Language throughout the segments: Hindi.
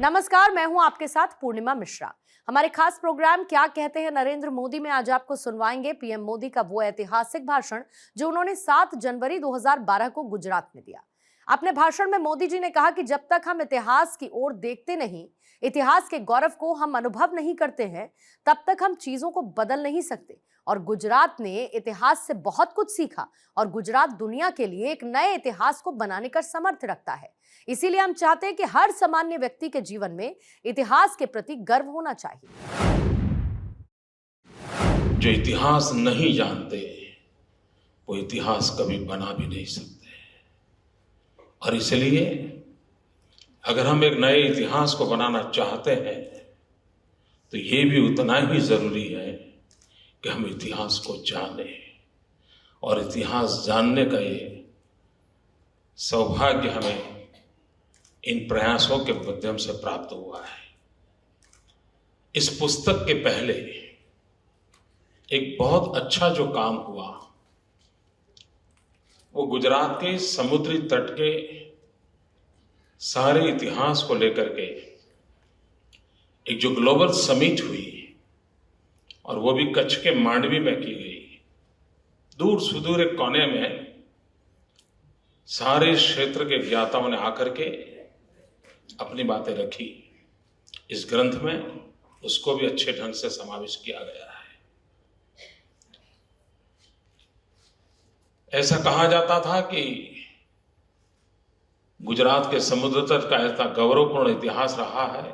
नमस्कार, मैं हूं आपके साथ पूर्णिमा मिश्रा। हमारे खास प्रोग्राम क्या कहते हैं नरेंद्र मोदी में आज आपको सुनवाएंगे पीएम मोदी का वो ऐतिहासिक भाषण जो उन्होंने 7 जनवरी 2012 को गुजरात में दिया। अपने भाषण में मोदी जी ने कहा कि जब तक हम इतिहास की ओर देखते नहीं, इतिहास के गौरव को हम अनुभव नहीं करते हैं, तब तक हम चीजों को बदल नहीं सकते। और गुजरात ने इतिहास से बहुत कुछ सीखा और गुजरात दुनिया के लिए एक नए इतिहास को बनाने का सामर्थ्य रखता है। इसीलिए हम चाहते हैं कि हर सामान्य व्यक्ति के जीवन में इतिहास के प्रति गर्व होना चाहिए। जो इतिहास नहीं जानते वो इतिहास कभी बना भी नहीं सकते। और इसलिए अगर हम एक नए इतिहास को बनाना चाहते हैं तो ये भी उतना ही जरूरी है कि हम इतिहास को जानें। और इतिहास जानने का ये सौभाग्य हमें इन प्रयासों के माध्यम से प्राप्त हुआ है। इस पुस्तक के पहले एक बहुत अच्छा जो काम हुआ वो गुजरात के समुद्री तट के सारे इतिहास को लेकर के एक जो ग्लोबल समिट हुई और वो भी कच्छ के मांडवी में की गई। दूर सुदूर एक कोने में सारे क्षेत्र के ज्ञाताओं ने आकर के अपनी बातें रखी। इस ग्रंथ में उसको भी अच्छे ढंग से समावेश किया गया है। ऐसा कहा जाता था कि गुजरात के समुद्र तट का ऐसा गौरवपूर्ण इतिहास रहा है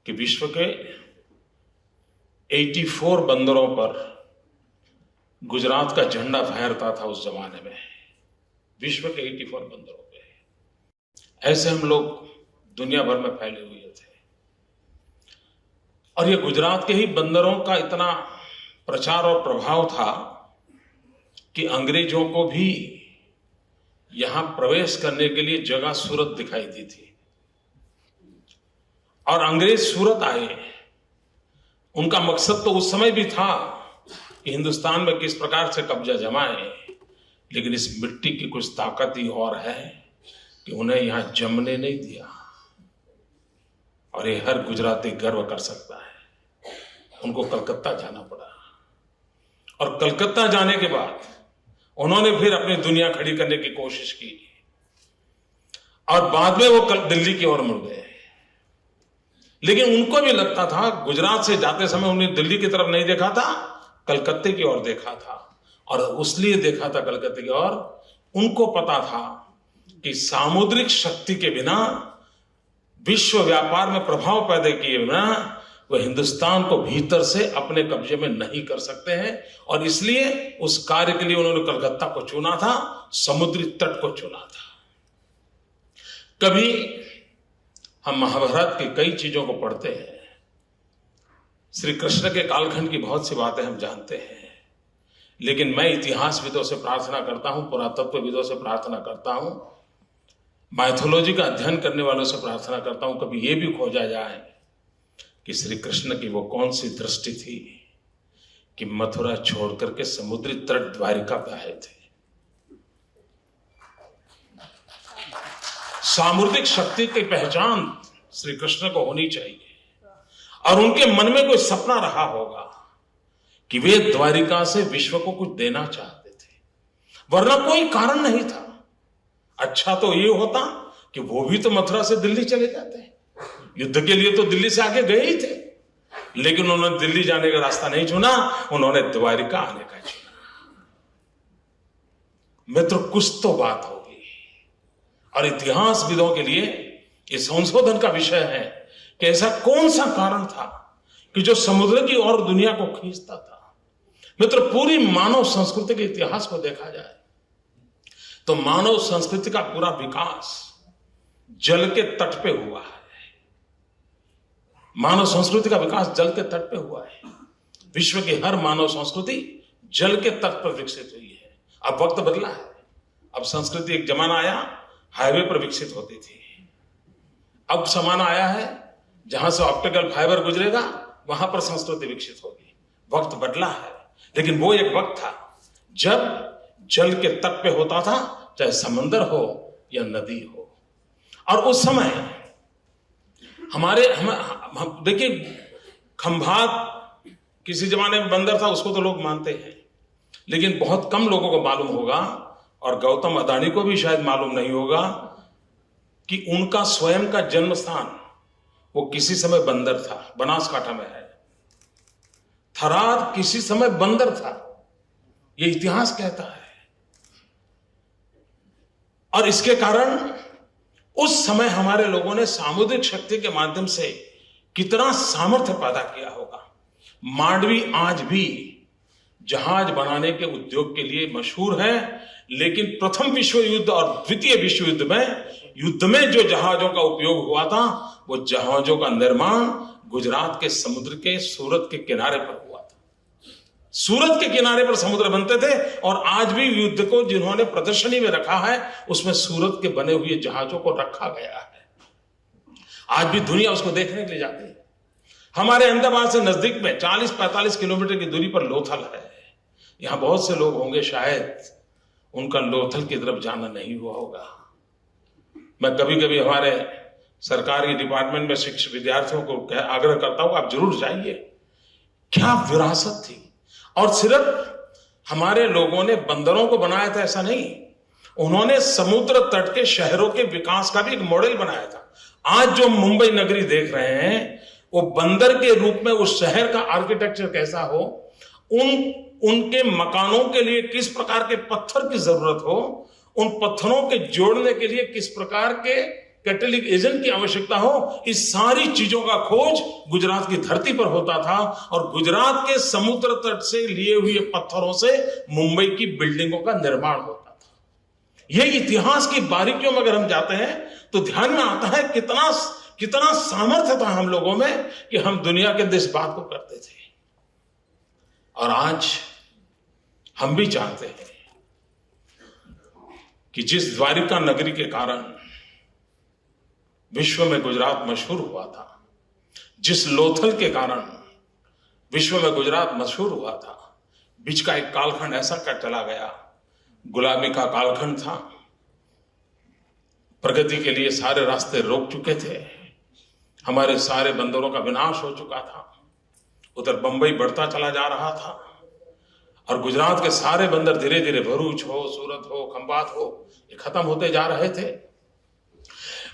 कि विश्व के 84 बंदरों पर गुजरात का झंडा फहरता था उस जमाने में। विश्व के 84 बंदरों पे ऐसे हम लोग दुनिया भर में फैले हुए थे। और ये गुजरात के ही बंदरों का इतना प्रचार और प्रभाव था कि अंग्रेजों को भी यहां प्रवेश करने के लिए जगह सूरत दिखाई दी थी। और अंग्रेज सूरत आए, उनका मकसद तो उस समय भी था कि हिंदुस्तान में किस प्रकार से कब्जा जमाए, लेकिन इस मिट्टी की कुछ ताकत ही और है कि उन्हें यहां जमने नहीं दिया। और ये हर गुजराती गर्व कर सकता है। उनको कलकत्ता जाना पड़ा और कलकत्ता जाने के बाद उन्होंने फिर अपनी दुनिया खड़ी करने की कोशिश की और बाद में वो दिल्ली की ओर मुड़ गए। लेकिन उनको भी लगता था, गुजरात से जाते समय उन्हें दिल्ली की तरफ नहीं देखा था, कलकत्ते की ओर देखा था। और इसलिए देखा था कलकत्ते की ओर, उनको पता था कि सामुद्रिक शक्ति के बिना, विश्व व्यापार में प्रभाव पैदा किए बिना वह हिंदुस्तान को भीतर से अपने कब्जे में नहीं कर सकते हैं। और इसलिए उस कार्य के लिए उन्होंने कलकत्ता को चुना था, समुद्री तट को चुना था। कभी हम महाभारत की कई चीजों को पढ़ते हैं, श्री कृष्ण के कालखंड की बहुत सी बातें हम जानते हैं, लेकिन मैं इतिहासविदों से प्रार्थना करता हूं, पुरातत्वविदों से प्रार्थना करता हूं, माइथोलॉजी का अध्ययन करने वालों से प्रार्थना करता हूं, कभी यह भी खोजा जाए कि श्री कृष्ण की वो कौन सी दृष्टि थी कि मथुरा छोड़ करके समुद्री तट द्वारिका पे आए थे। सामुद्रिक शक्ति की पहचान श्री कृष्ण को होनी चाहिए और उनके मन में कोई सपना रहा होगा कि वे द्वारिका से विश्व को कुछ देना चाहते थे, वरना कोई कारण नहीं था। अच्छा तो ये होता कि वो भी तो मथुरा से दिल्ली चले जाते, युद्ध के लिए तो दिल्ली से आगे गए ही थे, लेकिन उन्होंने दिल्ली जाने का रास्ता नहीं चुना, उन्होंने द्वारिका आने का चुना। मित्र, कुछ तो बात होगी। और इतिहासविदों के लिए ये संशोधन का विषय है कि ऐसा कौन सा कारण था कि जो समुद्र की ओर दुनिया को खींचता था। मित्र, पूरी मानव संस्कृति के इतिहास को देखा जाए तो मानव संस्कृति का पूरा विकास जल के तट पे हुआ है। मानव संस्कृति का विकास जल के तट पे हुआ है। विश्व की हर मानव संस्कृति जल के तट पर विकसित हुई है। अब वक्त बदला है। अब संस्कृति, एक जमाना आया हाईवे पर विकसित होती थी, अब जमाना आया है जहां से ऑप्टिकल फाइबर गुजरेगा वहां पर संस्कृति विकसित होगी। वक्त बदला है, लेकिन वो एक वक्त था जब जल के तट पे होता था, चाहे समंदर हो या नदी हो। और उस समय हम देखिए, खंभात किसी जमाने में बंदर था, उसको तो लोग मानते हैं, लेकिन बहुत कम लोगों को मालूम होगा, और गौतम अदानी को भी शायद मालूम नहीं होगा कि उनका स्वयं का जन्म स्थान वो किसी समय बंदर था, बनासकांठा में है। थराद किसी समय बंदर था, ये इतिहास कहता है। और इसके कारण उस समय हमारे लोगों ने सामुद्रिक शक्ति के माध्यम से कितना सामर्थ्य पैदा किया होगा। मांडवी आज भी जहाज बनाने के उद्योग के लिए मशहूर है, लेकिन प्रथम विश्व युद्ध और द्वितीय विश्व युद्ध में जो जहाजों का उपयोग हुआ था, वो जहाजों का निर्माण गुजरात के समुद्र के सूरत के किनारे पर हुआ था। सूरत के किनारे पर समुद्र बनते थे, और आज भी युद्ध को जिन्होंने प्रदर्शनी में रखा है, उसमें सूरत के बने हुए जहाजों को रखा गया है। आज भी दुनिया उसको देखने के लिए जाती है। हमारे अहमदाबाद से नजदीक में 40-45 किलोमीटर की दूरी पर लोथल है। यहां बहुत से लोग होंगे, शायद उनका लोथल की तरफ जाना नहीं हुआ होगा। मैं कभी कभी हमारे सरकारी डिपार्टमेंट में शिक्षक विद्यार्थियों को आग्रह करता हूं, आप जरूर जाइए। क्या विरासत थी! और सिर्फ हमारे लोगों ने बंदरों को बनाया था ऐसा नहीं, उन्होंने समुद्र तट के शहरों के विकास का भी एक मॉडल बनाया था। आज जो मुंबई नगरी देख रहे हैं, वो बंदर के रूप में उस शहर का आर्किटेक्चर कैसा हो, उनके मकानों के लिए किस प्रकार के पत्थर की जरूरत हो, उन पत्थरों के जोड़ने के लिए किस प्रकार के कैटलिक एजेंट की आवश्यकता हो, इस सारी चीजों का खोज गुजरात की धरती पर होता था। और गुजरात के समुद्र तट से लिए हुए पत्थरों से मुंबई की बिल्डिंगों का निर्माण होता था। यह इतिहास की बारीकियों में अगर हम जाते हैं तो ध्यान में आता है कितना सामर्थ्य था हम लोगों में कि हम दुनिया के अंदर इस बात को करते थे। और आज हम भी चाहते हैं कि जिस द्वारिका नगरी के कारण विश्व में गुजरात मशहूर हुआ था, जिस लोथल के कारण विश्व में गुजरात मशहूर हुआ था, बीच का एक कालखंड ऐसा कट चला गया, गुलामी का कालखंड था। प्रगति के लिए सारे रास्ते रोक चुके थे, हमारे सारे बंदरों का विनाश हो चुका था, उधर बंबई बढ़ता चला जा रहा था, और गुजरात के सारे बंदर धीरे धीरे भरूच हो, सूरत हो, खंभात हो, ये खत्म होते जा रहे थे।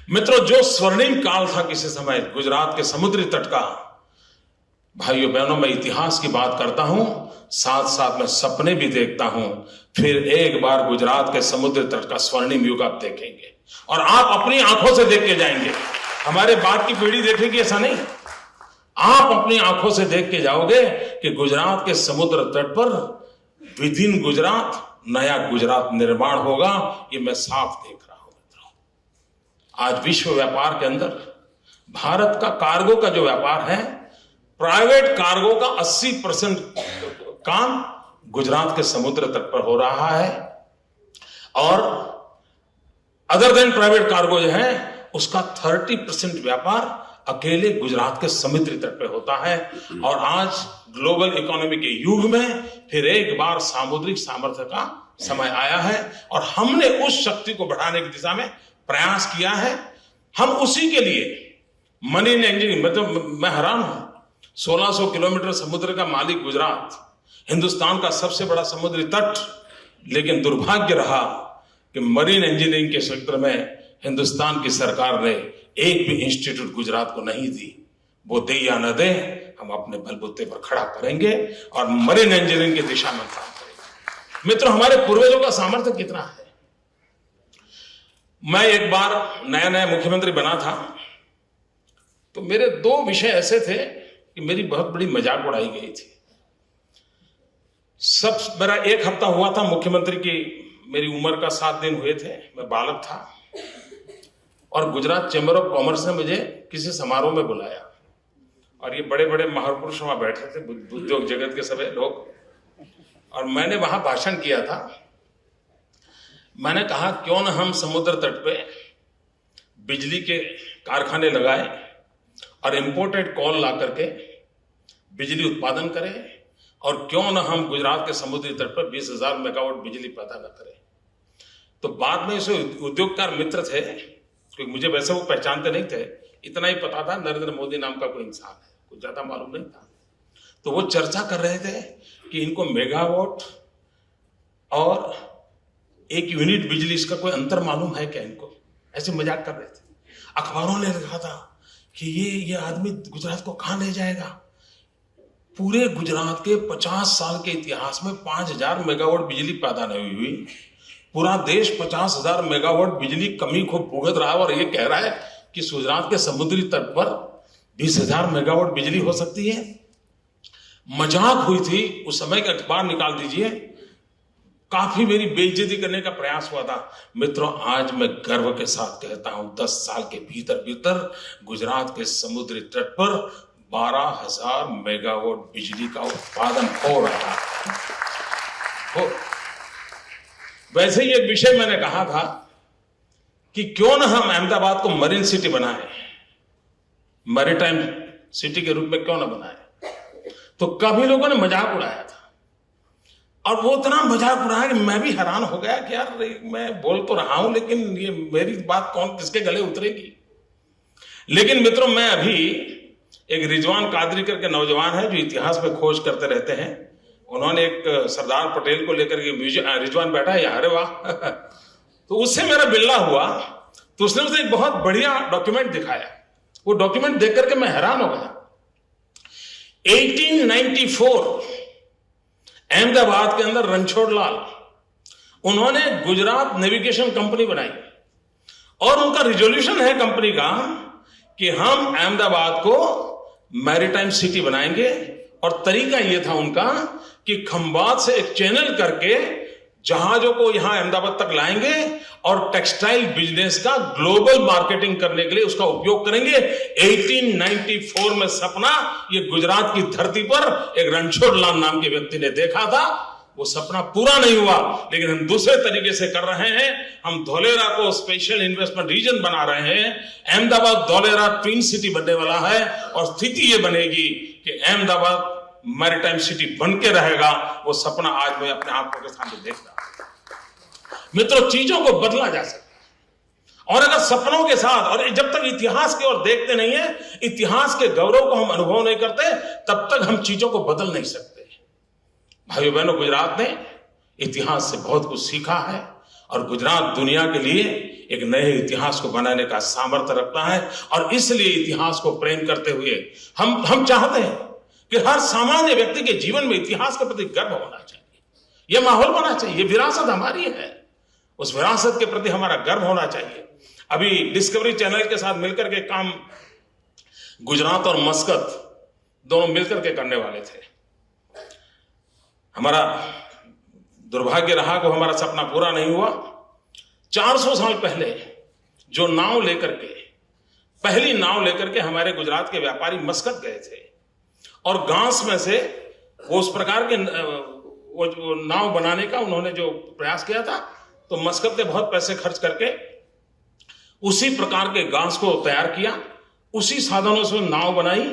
मित्रों, जो स्वर्णिम काल था किसी समय गुजरात के समुद्री तट का, भाइयों बहनों, मैं इतिहास की बात करता हूं, साथ साथ मैं सपने भी देखता हूं। फिर एक बार गुजरात के समुद्री तट का स्वर्णिम युग आप देखेंगे, और आप अपनी आंखों से देख के जाएंगे। हमारे बाद की पीढ़ी देखेगी ऐसा नहीं, आप अपनी आंखों से देख के जाओगे कि गुजरात के समुद्र तट पर विद इन गुजरात नया गुजरात निर्माण होगा। ये मैं साफ देख रहा हूं। मित्रों, आज विश्व व्यापार के अंदर भारत का कार्गो का जो व्यापार है, प्राइवेट कार्गो का 80% काम गुजरात के समुद्र तट पर हो रहा है, और अदर देन प्राइवेट कार्गो जो है उसका 30% व्यापार अकेले गुजरात के समुद्री तट पे होता है। और आज ग्लोबल इकोनॉमी के युग में फिर एक बार सामुद्रिक सामर्थ्य का समय आया है, और हमने उस शक्ति को बढ़ाने की दिशा में प्रयास किया है। हम उसी के लिए मरीन इंजीनियरिंग, मतलब मैं हैरान हूं, 1600 किलोमीटर समुद्र का मालिक गुजरात, हिंदुस्तान का सबसे बड़ा समुद्री तट, लेकिन दुर्भाग्य रहा कि मरीन इंजीनियरिंग के क्षेत्र में हिंदुस्तान की सरकार ने एक भी इंस्टीट्यूट गुजरात को नहीं दी। वो दे या न दे, हम अपने बलबूते पर खड़ा करेंगे और मरीन इंजीनियरिंग की दिशा में काम करेंगे। मित्रों, हमारे पूर्वजों का सामर्थ्य कितना है। मैं एक बार नया नया मुख्यमंत्री बना था, तो मेरे 2 विषय ऐसे थे कि मेरी बहुत बड़ी मजाक उड़ाई गई थी। मेरा 1 हफ्ता हुआ था मुख्यमंत्री की, मेरी उम्र का 7 दिन हुए थे, मैं बालक था, और गुजरात चैम्बर ऑफ कॉमर्स ने मुझे किसी समारोह में बुलाया, और ये बड़े बड़े महापुरुष वहां बैठे थे, उद्योग जगत के सभी लोग, और मैंने वहां भाषण किया था। मैंने कहा, क्यों न हम समुद्र तट पे बिजली के कारखाने लगाए और इंपोर्टेड कोल ला करके बिजली उत्पादन करें, और क्यों न हम गुजरात के समुद्री तट पर 20,000 मेगावाट बिजली पैदा न करें। तो बाद में इसे उद्योगकार मित्र थे, क्योंकि मुझे वैसे वो पहचानते नहीं थे, इतना ही पता था नरेंद्र मोदी नाम का कोई इंसान है, कुछ ज्यादा मालूम नहीं था। तो वो चर्चा कर रहे थे कि इनको मेगावाट और एक यूनिट बिजली इसका कोई अंतर मालूम है क्या इनको, ऐसे मजाक कर रहे थे। अखबारों ने लिखा था कि ये आदमी गुजरात को कहां ले जाएगा। पूरे गुजरात के 50 साल के इतिहास में 5000 मेगावाट बिजली पैदा नहीं हुई। पूरा देश 50,000 मेगावाट बिजली कमी को भुगत रहा है और ये कह रहा है कि गुजरात के समुद्री तट पर 20,000 मेगावाट बिजली हो सकती है। मजाक हुई थी उस समय का, अखबार निकाल दीजिए। काफी मेरी बेइज्जती करने का प्रयास हुआ था। मित्रों, आज मैं गर्व के साथ कहता हूं 10 साल के भीतर भीतर गुजरात के समुद्री तट पर 12,000 मेगावाट बिजली का उत्पादन हो रहा है। वैसे ही एक विषय मैंने कहा था कि क्यों ना हम अहमदाबाद को मरीन सिटी बनाएं, मैरीटाइम सिटी के रूप में क्यों ना बनाएं। तो काफी लोगों ने मजाक उड़ाया था और वो इतना मजाक उड़ाया कि मैं भी हैरान हो गया कि यार मैं बोल तो रहा हूं लेकिन ये मेरी बात कौन किसके गले उतरेगी। लेकिन मित्रों, मैं अभी एक रिजवान कादरी करके नौजवान है जो इतिहास में खोज करते रहते हैं। उन्होंने एक सरदार पटेल को लेकर के रिजवान बैठा है, अरे वाह तो उससे मेरा बिल्ला हुआ। तो उसने मुझे एक बहुत बढ़िया डॉक्यूमेंट दिखाया। वो डॉक्यूमेंट देख करके मैं हैरान हो गया। 1894 अहमदाबाद के अंदर रणछोड़ लाल, उन्होंने गुजरात नेविगेशन कंपनी बनाई और उनका रिजोल्यूशन है कंपनी का कि हम अहमदाबाद को मैरीटाइम सिटी बनाएंगे। और तरीका यह था उनका कि खंबात से एक चैनल करके जहाजों को यहां अहमदाबाद तक लाएंगे और टेक्सटाइल बिजनेस का ग्लोबल मार्केटिंग करने के लिए उसका उपयोग करेंगे। 1894 में सपना ये गुजरात की धरती पर एक रणछोड़ लाल नाम के व्यक्ति ने देखा था। वो सपना पूरा नहीं हुआ, लेकिन हम दूसरे तरीके से कर रहे हैं। हम धोलेरा को स्पेशल इन्वेस्टमेंट रीजन बना रहे हैं। अहमदाबाद धोलेरा ट्विन सिटी बनने वाला है और स्थिति ये बनेगी कि अहमदाबाद मैरीटाइम सिटी बन के रहेगा। वो सपना आज मैं अपने आंखों के सामने देख रहा हूं। मित्रों, चीजों को बदला जा सकता है और अगर सपनों के साथ, और जब तक इतिहास की ओर देखते नहीं है, इतिहास के गौरव को हम अनुभव नहीं करते, तब तक हम चीजों को बदल नहीं सकते। भाइयों बहनों, गुजरात ने इतिहास से बहुत कुछ सीखा है और गुजरात दुनिया के लिए एक नए इतिहास को बनाने का सामर्थ्य रखता है। और इसलिए इतिहास को प्रेम करते हुए हम चाहते हैं कि हर सामान्य व्यक्ति के जीवन में इतिहास के प्रति गर्व होना चाहिए। यह माहौल होना चाहिए। यह विरासत हमारी है, उस विरासत के प्रति हमारा गर्व होना चाहिए। अभी डिस्कवरी चैनल के साथ मिलकर के काम गुजरात और मस्कत दोनों मिलकर के करने वाले थे। हमारा दुर्भाग्य रहा कि हमारा सपना पूरा नहीं हुआ। 400 साल पहले जो नाव लेकर के, पहली नाव लेकर के हमारे गुजरात के व्यापारी मस्कत गए थे और गांस में से वो उस प्रकार के वो जो नाव बनाने का उन्होंने जो प्रयास किया था, तो मस्कत ने बहुत पैसे खर्च करके उसी प्रकार के गांस को तैयार किया, उसी साधनों से नाव बनाई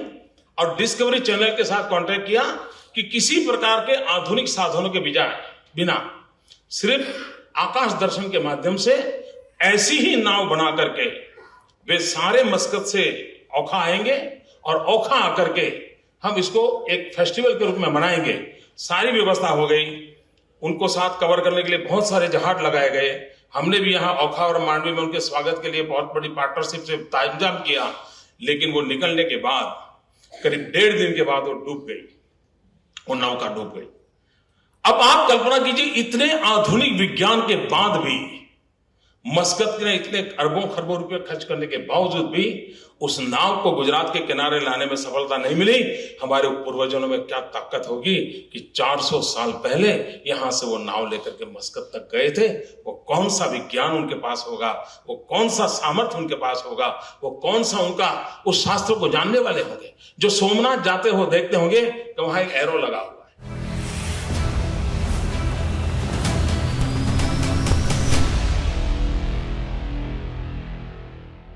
और डिस्कवरी चैनल के साथ कांटेक्ट किया कि किसी प्रकार के आधुनिक साधनों के बिना सिर्फ आकाश दर्शन के माध्यम से ऐसी ही नाव बना करके वे सारे मस्कत से ओखा आएंगे और ओखा आकर के हम इसको एक फेस्टिवल के रूप में मनाएंगे। सारी व्यवस्था हो गई। उनको साथ कवर करने के लिए बहुत सारे जहाज लगाए गए। हमने भी यहाँ ओखा और मांडवी में उनके स्वागत के लिए बहुत बड़ी पार्टनरशिप से इंतजाम किया। लेकिन वो निकलने के बाद करीब 1.5 दिन के बाद वो डूब गई, वो नौका डूब गई। अब आप कल्पना कीजिए, इतने आधुनिक विज्ञान के बाद भी मस्कत ने इतने अरबों खरबों रुपए खर्च करने के बावजूद भी उस नाव को गुजरात के किनारे लाने में सफलता नहीं मिली। हमारे पूर्वजों में क्या ताकत होगी कि 400 साल पहले यहां से वो नाव लेकर के मस्कत तक गए थे। वो कौन सा विज्ञान उनके पास होगा, वो कौन सा सामर्थ्य उनके पास होगा, वो कौन सा उनका उस शास्त्र को जानने वाले होंगे। जो सोमनाथ जाते हो देखते होंगे कि वहां एक एरो लगा हुआ,